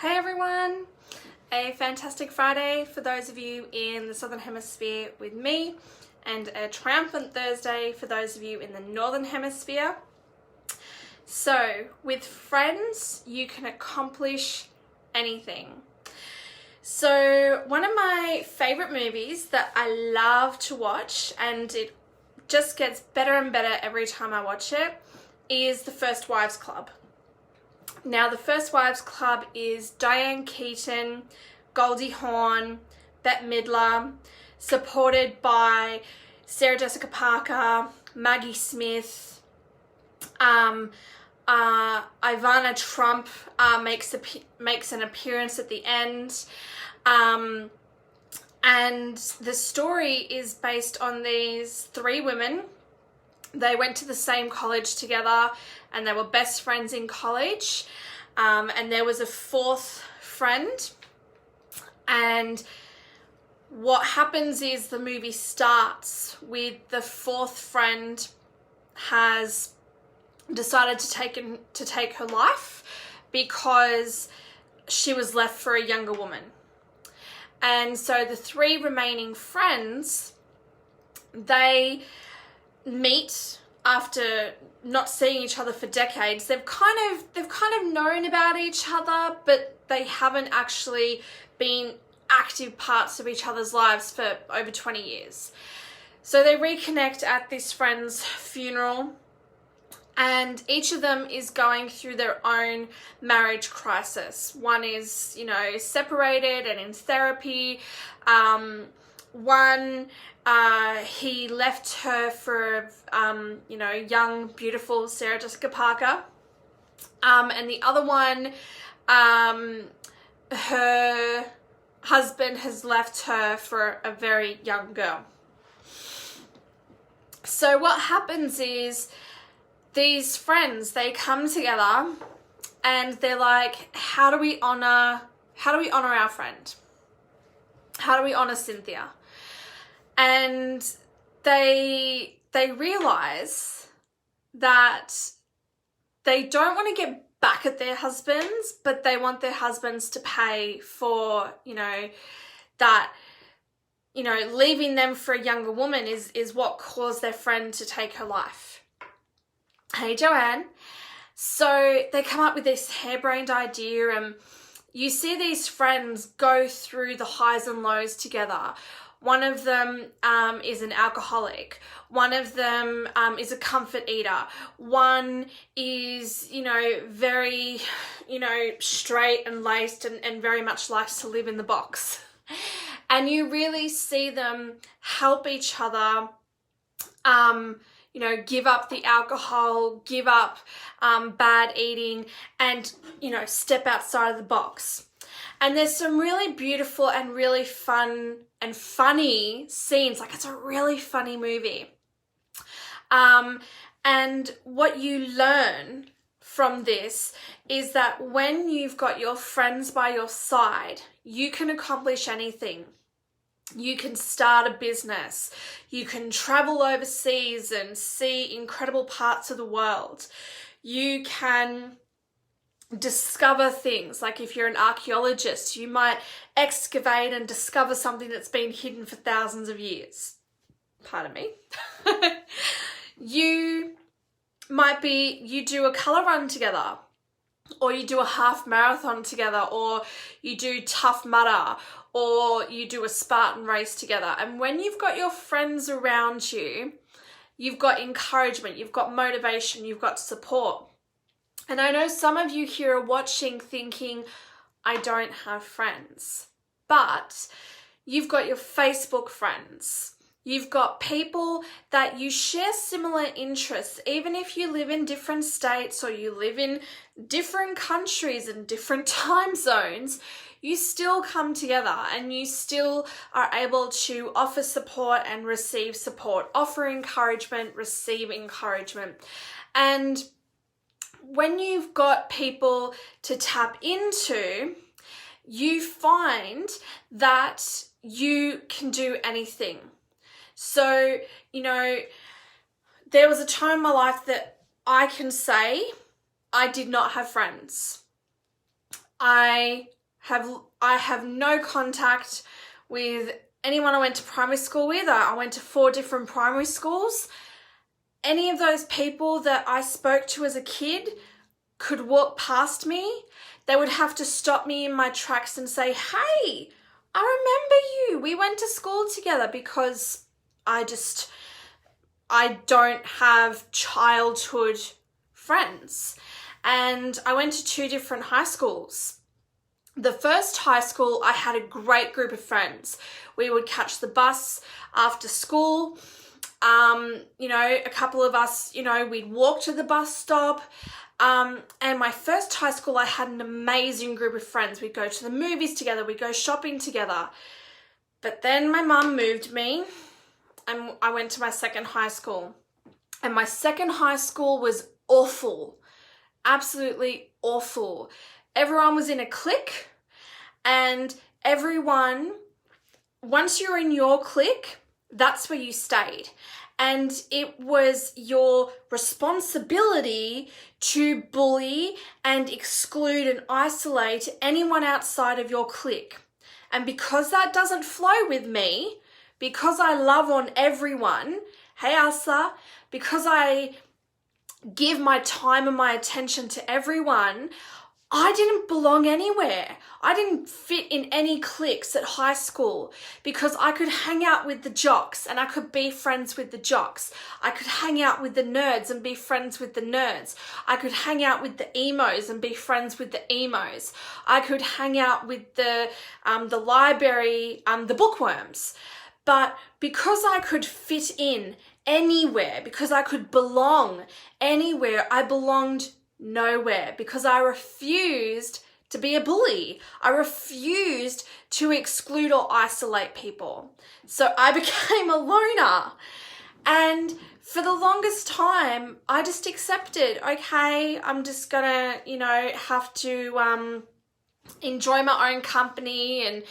Hey everyone! A fantastic Friday for those of you in the Southern Hemisphere with me, and a triumphant Thursday for those of you in the Northern Hemisphere. So, with friends, you can accomplish anything. So, one of my favourite movies that I love to watch, and it just gets better and better every time I watch it, is The First Wives Club. Now, The First Wives Club is Diane Keaton, Goldie Hawn, Bette Midler, supported by Sarah Jessica Parker, Maggie Smith, Ivana Trump makes an appearance at the end, and the story is based on these three women. They went to the same college together and they were best friends in college, and there was a fourth friend, and what happens is the movie starts with the fourth friend has decided to take her life because she was left for a younger woman. And so the three remaining friends, they meet after not seeing each other for decades. They've kind of known about each other, but they haven't actually been active parts of each other's lives for over 20 years. So they reconnect at this friend's funeral, and each of them is going through their own marriage crisis. One is, separated and in therapy. One, he left her for, young, beautiful Sarah Jessica Parker. And the other one, her husband has left her for a very young girl. So what happens is these friends, they come together and they're like, how do we honor our friend? How do we honor Cynthia? And they realize that they don't want to get back at their husbands, but they want their husbands to pay for, leaving them for a younger woman is what caused their friend to take her life. Hey, Joanne. So they come up with this harebrained idea, and you see these friends go through the highs and lows together. One of them is an alcoholic. One of them is a comfort eater. One is, very, straight and laced and very much likes to live in the box. And you really see them help each other, give up the alcohol, give up bad eating, and, step outside of the box. And there's some really beautiful and really fun and funny scenes. Like, it's a really funny movie. And what you learn from this is that when you've got your friends by your side, you can accomplish anything. You can start a business. You can travel overseas and see incredible parts of the world. You can discover things. Like, if you're an archaeologist, you might excavate and discover something that's been hidden for thousands of years. Pardon me. You do a colour run together, or you do a half marathon together, or you do Tough Mudder, or you do a Spartan race together. And when you've got your friends around you, you've got encouragement, you've got motivation, you've got support. And I know some of you here are watching thinking, I don't have friends. But you've got your Facebook friends. You've got people that you share similar interests. Even if you live in different states or you live in different countries and different time zones, you still come together and you still are able to offer support and receive support, offer encouragement, receive encouragement. And when you've got people to tap into, you find that you can do anything. So, there was a time in my life that I can say I did not have friends. I have no contact with anyone I went to primary school with. I went to 4 different primary schools. Any of those people that I spoke to as a kid could walk past me. They would have to stop me in my tracks and say, "Hey, I remember you. We went to school together," because I don't have childhood friends. And I went to 2 different high schools. The first high school, I had a great group of friends. We would catch the bus after school. A couple of us, we'd walk to the bus stop. And my first high school, I had an amazing group of friends. We'd go to the movies together. We'd go shopping together. But then my mum moved me and I went to my second high school. And my second high school was awful. Absolutely awful. Everyone was in a clique, and everyone, once you're in your clique, that's where you stayed. And it was your responsibility to bully and exclude and isolate anyone outside of your clique. And because that doesn't flow with me, because I love on everyone, hey Asa, because I give my time and my attention to everyone, I didn't belong anywhere. I didn't fit in any cliques at high school because I could hang out with the jocks and I could be friends with the jocks. I could hang out with the nerds and be friends with the nerds. I could hang out with the emos and be friends with the emos. I could hang out with the library, the bookworms. But because I could fit in anywhere, because I could belong anywhere, I belonged nowhere, because I refused to be a bully. I refused to exclude or isolate people. So I became a loner. And for the longest time, I just accepted, okay, I'm just gonna, have to enjoy my own company and,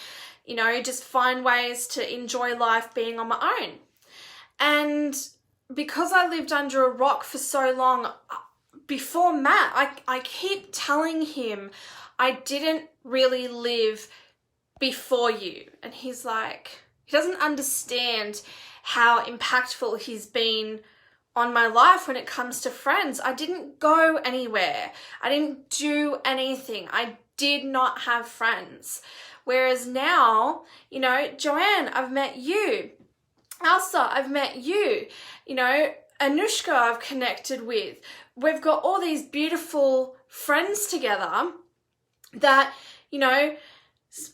just find ways to enjoy life being on my own. And because I lived under a rock for so long, before Matt, I keep telling him, I didn't really live before you. And he's like, he doesn't understand how impactful he's been on my life when it comes to friends. I didn't go anywhere. I didn't do anything. I did not have friends. Whereas now, Joanne, I've met you. Elsa, I've met you. Anushka, I've connected with. We've got all these beautiful friends together that,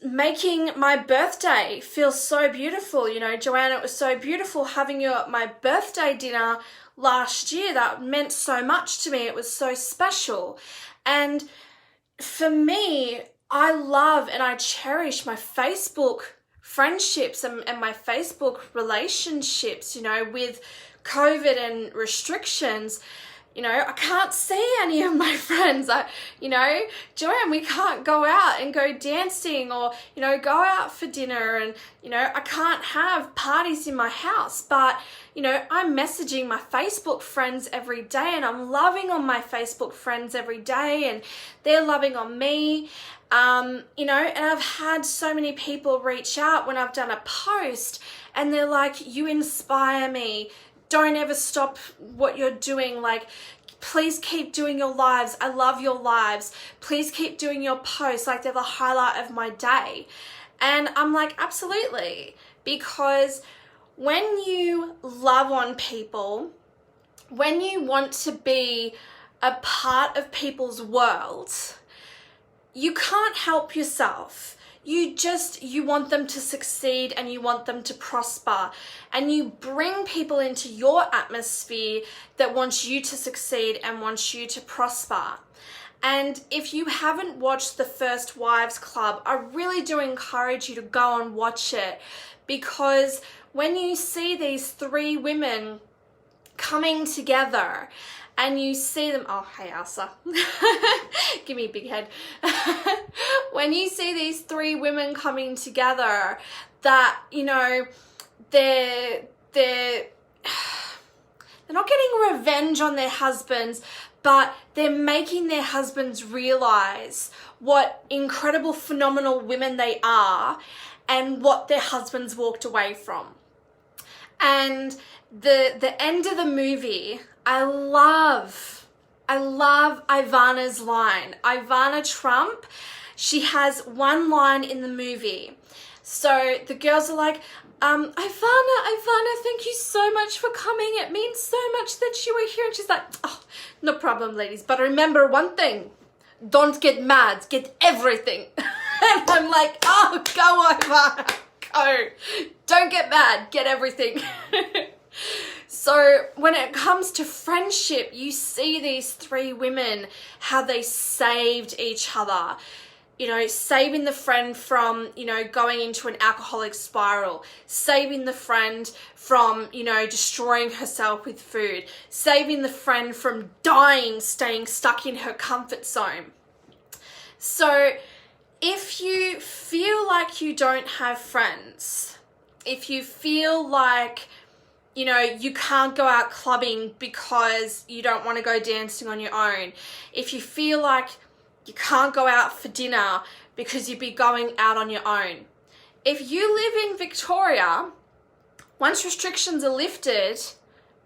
making my birthday feel so beautiful. Joanne, it was so beautiful having you at my birthday dinner last year. That meant so much to me. It was so special. And for me, I love and I cherish my Facebook friendships and my Facebook relationships, with COVID and restrictions. I can't see any of my friends. Joanne, we can't go out and go dancing or, go out for dinner, and, I can't have parties in my house, but, I'm messaging my Facebook friends every day, and I'm loving on my Facebook friends every day, and they're loving on me. And I've had so many people reach out when I've done a post and they're like, you inspire me. Don't ever stop what you're doing. Like, please keep doing your lives. I love your lives. Please keep doing your posts. Like, they're the highlight of my day. And I'm like, absolutely. Because when you love on people, when you want to be a part of people's world, you can't help yourself. You want them to succeed and you want them to prosper, and you bring people into your atmosphere that wants you to succeed and wants you to prosper. And if you haven't watched the First Wives Club, I really do encourage you to go and watch it, because when you see these 3 women coming together and you see them, oh, hey, Elsa, give me a big head. When you see these 3 women coming together that, they're not getting revenge on their husbands, but they're making their husbands realize what incredible, phenomenal women they are and what their husbands walked away from. And the end of the movie, I love Ivana's line. Ivana Trump, she has one line in the movie. So the girls are like, Ivana, thank you so much for coming. It means so much that you were here. And she's like, oh, no problem, ladies. But remember one thing, don't get mad, get everything. And I'm like, oh, go Ivana, go. Don't get mad, get everything. So when it comes to friendship, you see these three women, how they saved each other. You know, saving the friend from, you know, going into an alcoholic spiral, saving the friend from, you know, destroying herself with food, saving the friend from dying, staying stuck in her comfort zone. So if you feel like you don't have friends, if you feel like, you know, you can't go out clubbing because you don't want to go dancing on your own, if you feel like you can't go out for dinner because you'd be going out on your own. If you live in Victoria, once restrictions are lifted,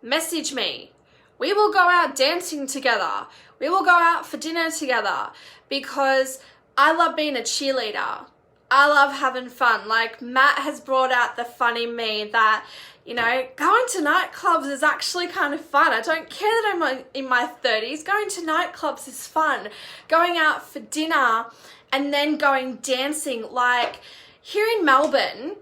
message me. We will go out dancing together. We will go out for dinner together, because I love being a cheerleader. I love having fun. Like, Matt has brought out the fun in me that, you know, going to nightclubs is actually kind of fun. I don't care that I'm in my 30s. Going to nightclubs is fun. Going out for dinner and then going dancing. Like, here in Melbourne,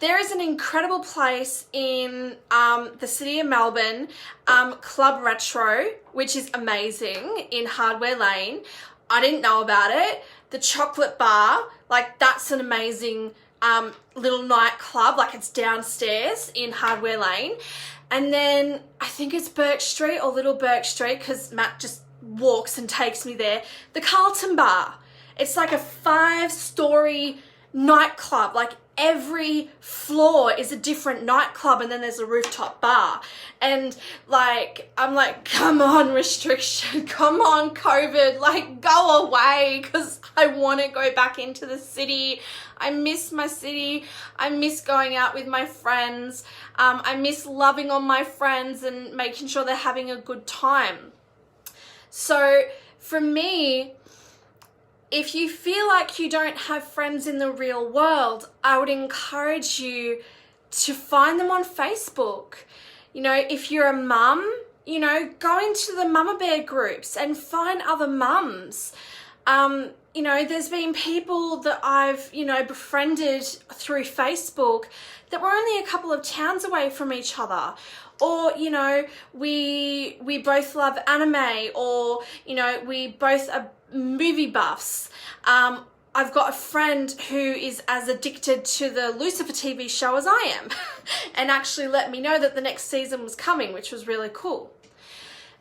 there is an incredible place in the city of Melbourne, Club Retro, which is amazing, in Hardware Lane. I didn't know about it. The Chocolate Bar, like, that's an amazing little nightclub, like, it's downstairs in Hardware Lane. And then I think it's Burke Street or Little Burke Street, because Matt just walks and takes me there. The Carlton Bar, it's like a 5-story nightclub. Like, every floor is a different nightclub, and then there's a rooftop bar. And like, I'm like, come on, restriction, come on, COVID, like, go away, because I want to go back into the city. I miss my city. I miss going out with my friends. I miss loving on my friends and making sure they're having a good time. So for me, if you feel like you don't have friends in the real world, I would encourage you to find them on Facebook. You know, if you're a mum, you know, go into the Mama Bear groups and find other mums. You know, there's been people that I've, you know, befriended through Facebook that were only a couple of towns away from each other. Or, you know, we both love anime, or, you know, we both are movie buffs. I've got a friend who is as addicted to the Lucifer TV show as I am and actually let me know that the next season was coming, which was really cool.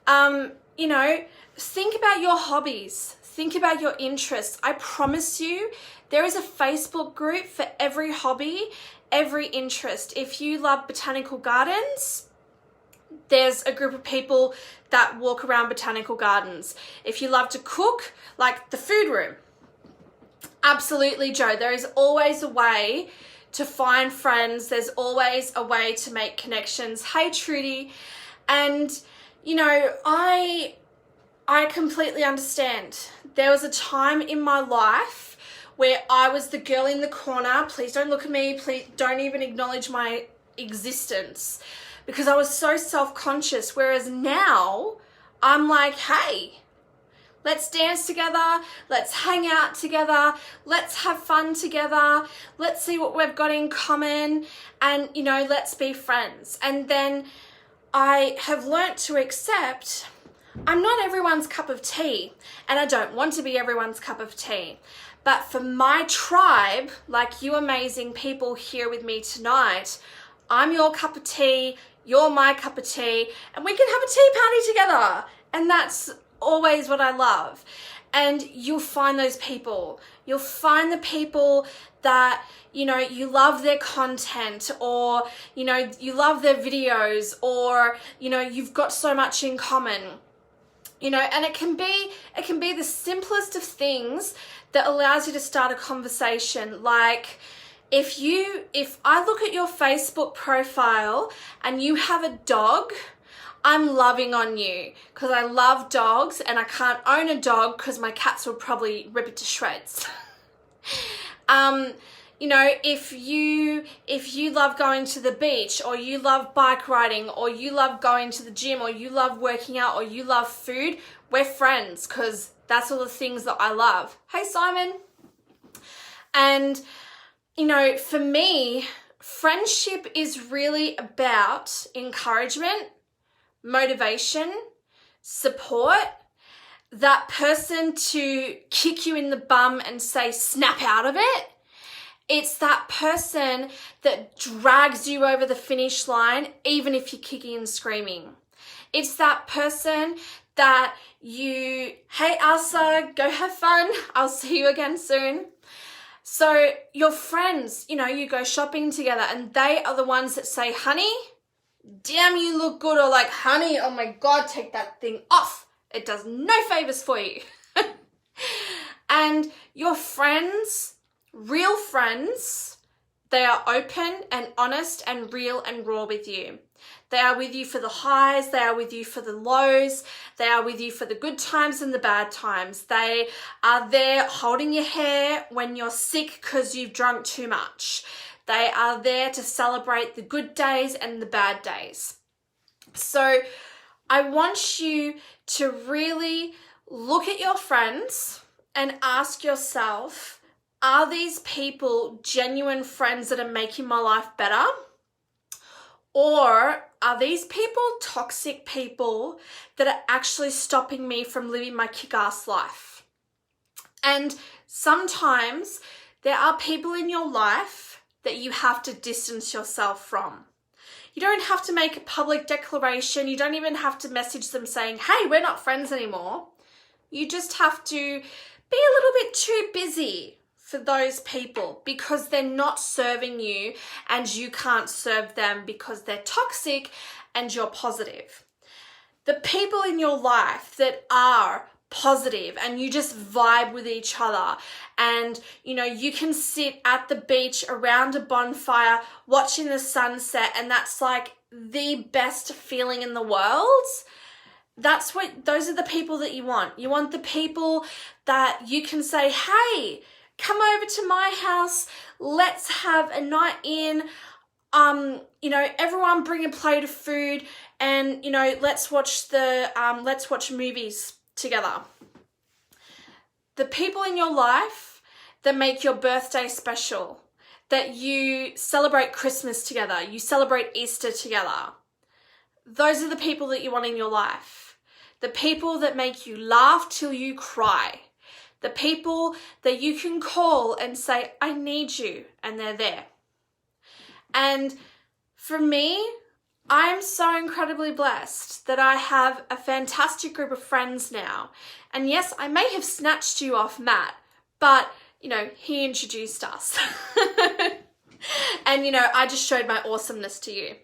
You know, think about your hobbies. Think about your interests. I promise you, there is a Facebook group for every hobby, every interest. If you love botanical gardens, there's a group of people that walk around botanical gardens. If you love to cook, like the food room, absolutely, Joe. There is always a way to find friends. There's always a way to make connections. Hey, Trudy. And, you know, I completely understand. There was a time in my life where I was the girl in the corner. Please don't look at me. Please don't even acknowledge my existence, because I was so self-conscious. Whereas now I'm like, hey, let's dance together. Let's hang out together. Let's have fun together. Let's see what we've got in common. And, you know, let's be friends. And then I have learnt to accept I'm not everyone's cup of tea, and I don't want to be everyone's cup of tea. But for my tribe, like you amazing people here with me tonight, I'm your cup of tea, you're my cup of tea, and we can have a tea party together. And that's always what I love. And you'll find those people. You'll find the people that, you know, you love their content, or, you know, you love their videos, or, you know, you've got so much in common. You know, and it can be the simplest of things that allows you to start a conversation. Like, if I look at your Facebook profile and you have a dog, I'm loving on you because I love dogs and I can't own a dog because my cats will probably rip it to shreds. You know, if you love going to the beach, or you love bike riding, or you love going to the gym, or you love working out, or you love food, we're friends because that's all the things that I love. Hey, Simon. And, you know, for me, friendship is really about encouragement, motivation, support, that person to kick you in the bum and say, snap out of it. It's that person that drags you over the finish line, even if you're kicking and screaming. It's that person that hey Asa, go have fun. I'll see you again soon. So your friends, you know, you go shopping together and they are the ones that say, honey, damn, you look good. Or like, honey, oh my God, take that thing off. It does no favors for you. And your friends, real friends, they are open and honest and real and raw with you. They are with you for the highs. They are with you for the lows. They are with you for the good times and the bad times. They are there holding your hair when you're sick because you've drunk too much. They are there to celebrate the good days and the bad days. So I want you to really look at your friends and ask yourself, are these people genuine friends that are making my life better? Or are these people toxic people that are actually stopping me from living my kick-ass life? And sometimes there are people in your life that you have to distance yourself from. You don't have to make a public declaration. You don't even have to message them saying, hey, we're not friends anymore. You just have to be a little bit too busy for those people because they're not serving you and you can't serve them because they're toxic and you're positive. The people in your life that are positive and you just vibe with each other, and you know, you can sit at the beach around a bonfire watching the sunset, and that's like the best feeling in the world. Those are the people that you want. You want the people that you can say, hey, come over to my house, let's have a night in, you know, everyone bring a plate of food and, you know, let's watch movies together. The people in your life that make your birthday special, that you celebrate Christmas together, you celebrate Easter together. Those are the people that you want in your life. The people that make you laugh till you cry. The people that you can call and say, I need you, and they're there. And for me, I'm so incredibly blessed that I have a fantastic group of friends now. And yes, I may have snatched you off Matt, but, you know, he introduced us. And, you know, I just showed my awesomeness to you.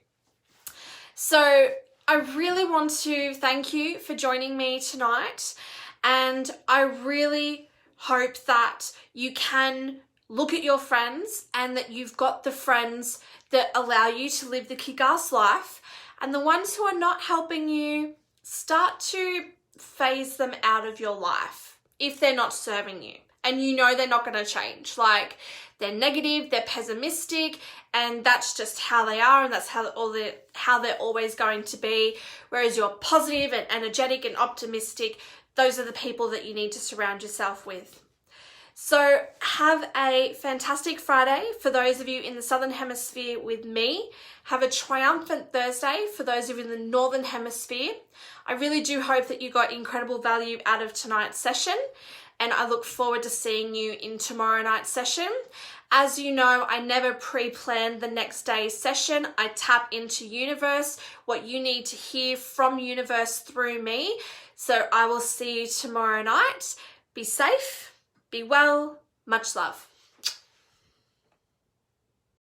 So I really want to thank you for joining me tonight. And I really hope that you can look at your friends and that you've got the friends that allow you to live the kick-ass life, and the ones who are not helping you, start to phase them out of your life if they're not serving you and you know they're not going to change. Like, they're negative, they're pessimistic, and that's just how they are, and that's how they're always going to be. Whereas you're positive and energetic and optimistic, those are the people that you need to surround yourself with. So have a fantastic Friday for those of you in the Southern Hemisphere with me. Have a triumphant Thursday for those of you in the Northern Hemisphere. I really do hope that you got incredible value out of tonight's session, and I look forward to seeing you in tomorrow night's session. As you know, I never pre-plan the next day's session. I tap into universe, what you need to hear from universe through me. So I will see you tomorrow night. Be safe, be well, much love.